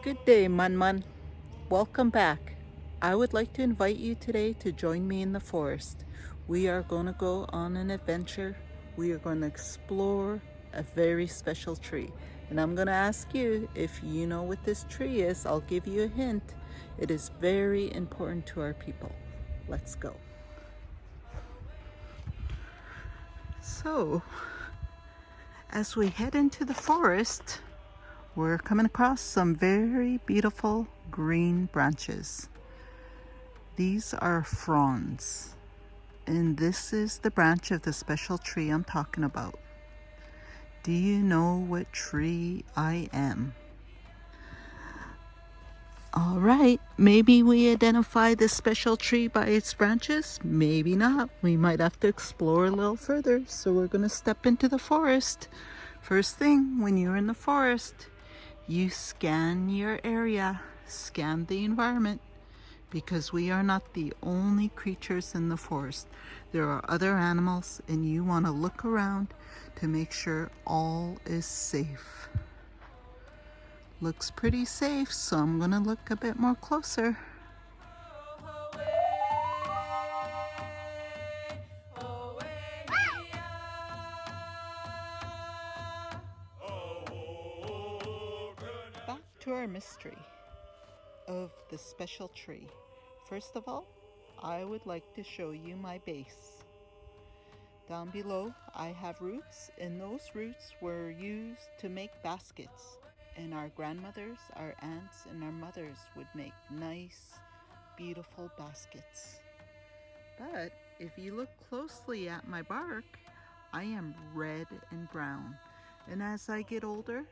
Good day, Manman. Welcome back. I would like to invite you today to join me in the forest. We are going to go on an adventure. We are going to explore a very special tree. And I'm going to ask you if you know what this tree is. I'll give you a hint. It is very important to our people. Let's go. So, as we head into the forest, we're coming across some very beautiful green branches. These are fronds, and this is the branch of the special tree I'm talking about. Do you know what tree I am? All right, maybe we identify this special tree by its branches, maybe not. We might have to explore a little further, so we're gonna step into the forest. First thing, when you're in the forest, you scan your area, scan the environment, because we are not the only creatures in the forest. There are other animals, and you want to look around to make sure all is safe. Looks pretty safe, so I'm gonna look a bit more closer. Back to our mystery of the special tree. First of all, I would like to show you my base. Down below, I have roots, and those roots were used to make baskets. And our grandmothers, our aunts, and our mothers would make nice, beautiful baskets. But if you look closely at my bark, I am red and brown. And as I get older,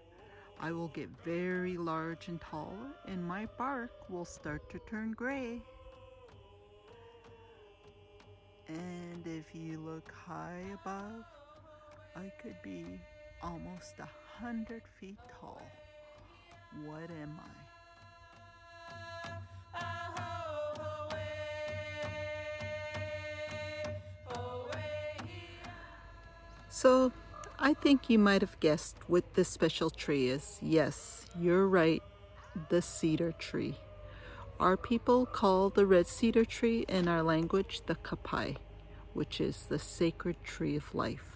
I will get very large and tall, and my bark will start to turn gray. And if you look high above, I could be almost 100 feet tall. What am I? So, I think you might have guessed what this special tree is. Yes, you're right, the cedar tree. Our people call the red cedar tree in our language the kapai, which is the sacred tree of life.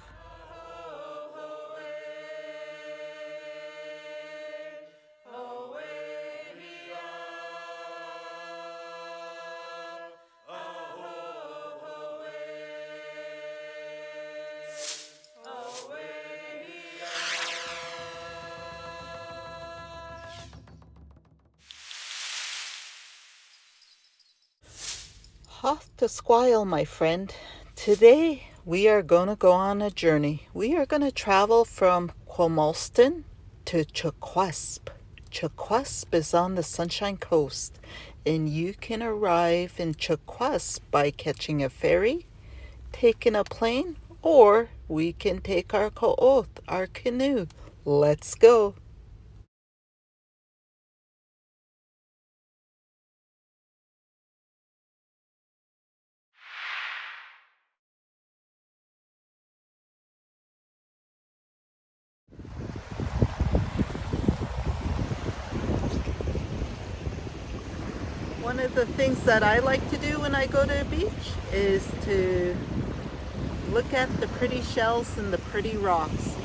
Hoth to squile, my friend. Today we are going to go on a journey. We are going to travel from Quamalston to Chaquasp. Chaquasp is on the Sunshine Coast, and you can arrive in Chaquasp by catching a ferry, taking a plane, or we can take our ko'oth, our canoe. Let's go. One of the things that I like to do when I go to a beach is to look at the pretty shells and the pretty rocks.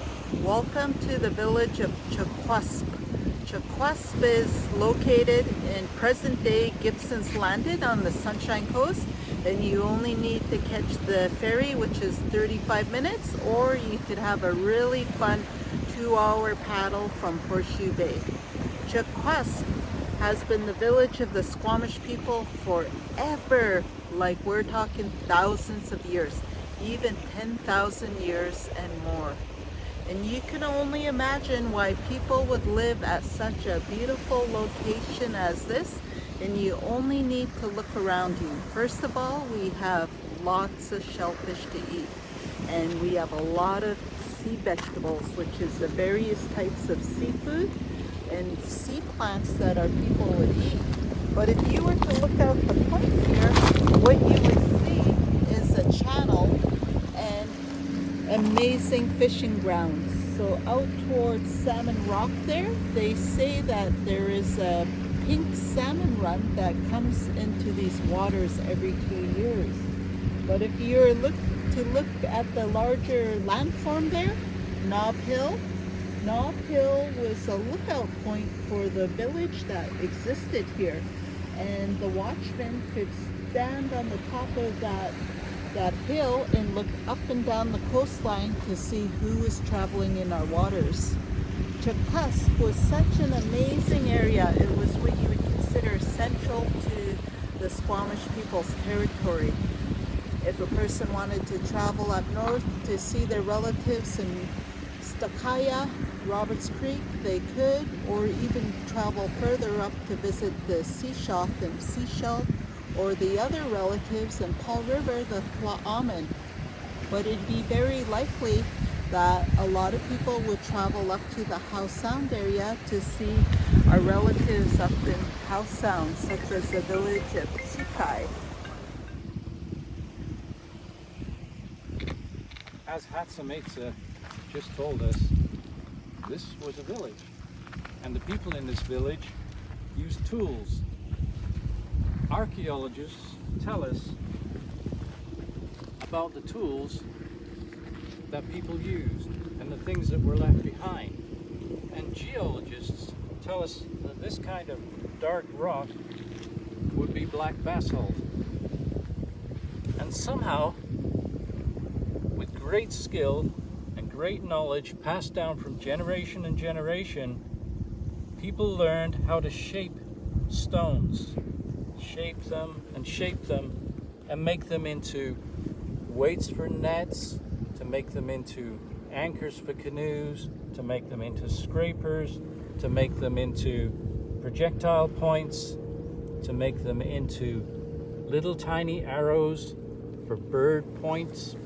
Welcome to the village of Chaquasp. Chaquasp is located in present-day Gibson's Landing on the Sunshine Coast, and you only need to catch the ferry, which is 35 minutes, or you could have a really fun 2-hour paddle from Horseshoe Bay. Chaquasp has been the village of the Squamish people forever, like we're talking thousands of years, even 10,000 years and more. And you can only imagine why people would live at such a beautiful location as this, and you only need to look around you. First of all, we have lots of shellfish to eat, and we have a lot of sea vegetables, which is the various types of seafood and sea plants that our people would eat. But if you were to look out the point here, what you would see is a channel and amazing fishing grounds. So out towards Salmon Rock there, they say that there is a pink salmon run that comes into these waters every 2 years. But if you're look at the larger landform there, Knob Hill was a lookout point for the village that existed here. And the watchman could stand on the top of that hill and look up and down the coastline to see who was traveling in our waters. Chakusk was such an amazing area. It was what you would consider central to the Squamish people's territory. If a person wanted to travel up north to see their relatives in Stakaya, Roberts Creek, they could, or even travel further up to visit the Sechelt and Sechelt, or the other relatives in Paul River, the Tla'amin. But it'd be very likely that a lot of people would travel up to the Howe Sound area to see our relatives up in Howe Sound, such as the village of Tsikai. As xets'emits'a just told us, this was a village, and the people in this village used tools. Archaeologists tell us about the tools that people used and the things that were left behind. And geologists tell us that this kind of dark rock would be black basalt. And somehow, with great skill and great knowledge passed down from generation and generation, people learned how to shape stones, shape them and make them into weights for nets, to make them into anchors for canoes, to make them into scrapers, to make them into projectile points, to make them into little tiny arrows for bird points.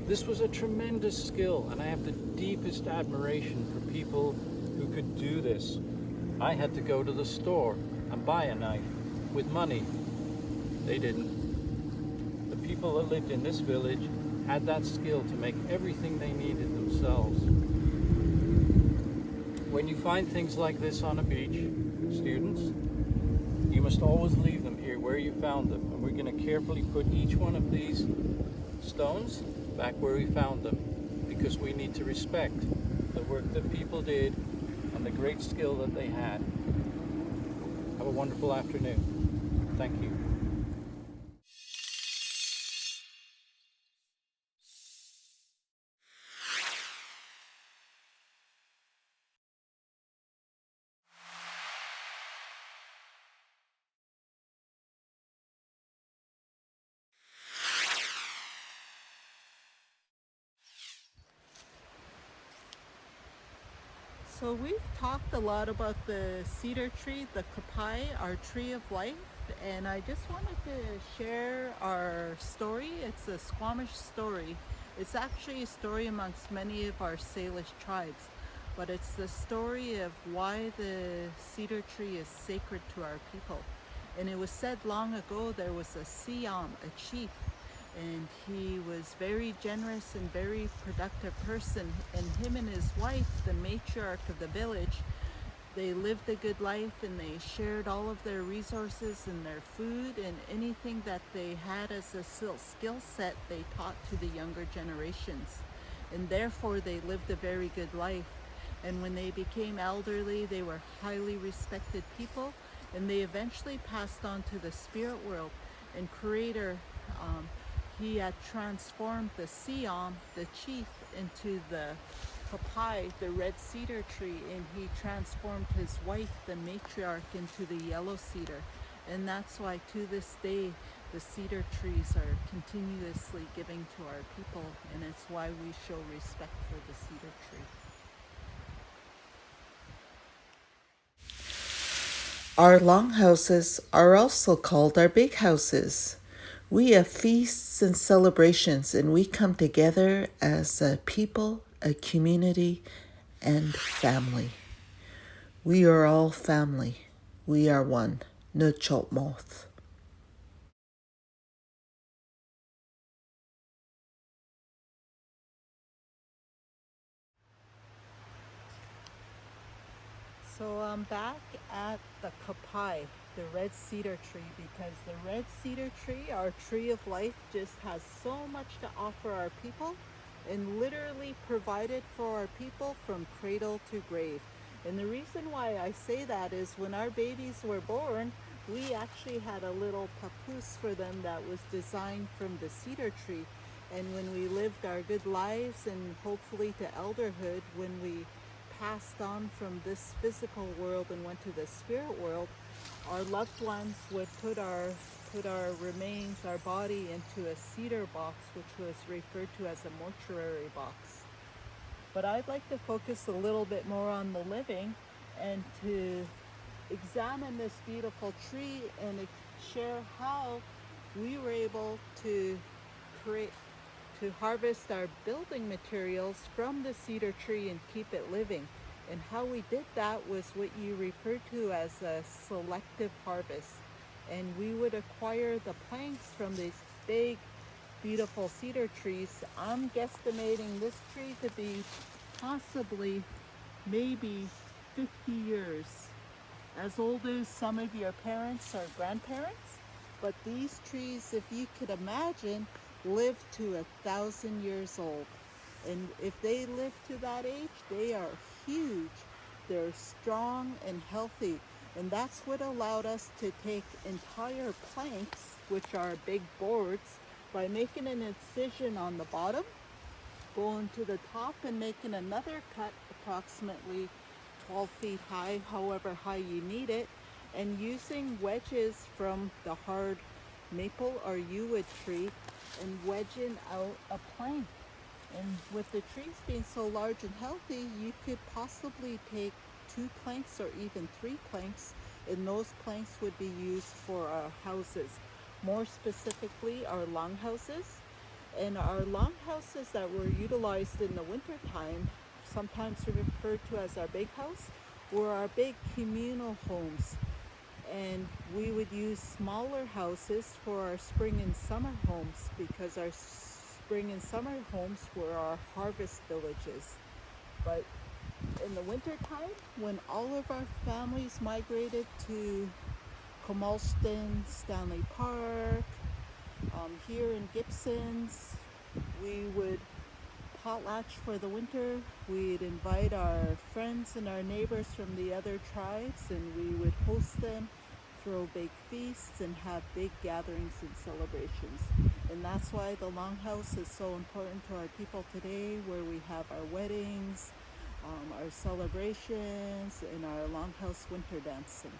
This was a tremendous skill, and I have the deepest admiration for people who could do this. I had to go to the store and buy a knife with money. They didn't. The people that lived in this village had that skill to make everything they needed themselves. When you find things like this on a beach, students, you must always leave them here where you found them. And we're going to carefully put each one of these stones back where we found them, because we need to respect the work that people did and the great skill that they had. Have a wonderful afternoon. Thank you. So we've talked a lot about the cedar tree, the kapai, our tree of life, and I just wanted to share our story. It's a Squamish story. It's actually a story amongst many of our Salish tribes, but it's the story of why the cedar tree is sacred to our people. And it was said long ago there was a Siam, a chief, and he was very generous and very productive person, and him and his wife, the matriarch of the village, they lived a good life, and they shared all of their resources and their food and anything that they had as a skill set they taught to the younger generations, and therefore they lived a very good life. And when they became elderly, they were highly respected people, and they eventually passed on to the spirit world. And Creator, he had transformed the Siam, the chief, into the kapai, the red cedar tree, and he transformed his wife, the matriarch, into the yellow cedar. And that's why to this day the cedar trees are continuously giving to our people, and it's why we show respect for the cedar tree. Our longhouses are also called our big houses. We have feasts and celebrations, and we come together as a people, a community, and family. We are all family. We are one. Nucholmoth. So I'm back at the kapai, the red cedar tree, because the red cedar tree, our tree of life, just has so much to offer our people and literally provided for our people from cradle to grave. And the reason why I say that is when our babies were born, we actually had a little papoose for them that was designed from the cedar tree. And when we lived our good lives and hopefully to elderhood, when we passed on from this physical world and went to the spirit world, our loved ones would put our remains, our body, into a cedar box, which was referred to as a mortuary box. But I'd like to focus a little bit more on the living and to examine this beautiful tree and share how we were able to harvest our building materials from the cedar tree and keep it living. And how we did that was what you refer to as a selective harvest. And we would acquire the planks from these big, beautiful cedar trees. I'm guesstimating this tree to be possibly maybe 50 years, as old as some of your parents or grandparents. But these trees, if you could imagine, live to 1,000 years old. And if they live to that age, they are huge. They're strong and healthy. And that's what allowed us to take entire planks, which are big boards, by making an incision on the bottom, going to the top and making another cut approximately 12 feet high, however high you need it, and using wedges from the hard maple or yew wood tree and wedging out a plank. And with the trees being so large and healthy, you could possibly take 2 planks or even 3 planks, and those planks would be used for our houses. More specifically, our longhouses. And our longhouses that were utilized in the winter time, sometimes referred to as our big house, were our big communal homes. And we would use smaller houses for our spring and summer homes, because our spring and summer homes were our harvest villages. But in the winter time, when all of our families migrated to Comalston, Stanley Park, here in Gibsons, we would potlatch for the winter. We'd invite our friends and our neighbors from the other tribes, and we would host them, throw big feasts, and have big gatherings and celebrations. And that's why the longhouse is so important to our people today, where we have our weddings, our celebrations, and our longhouse winter dancing.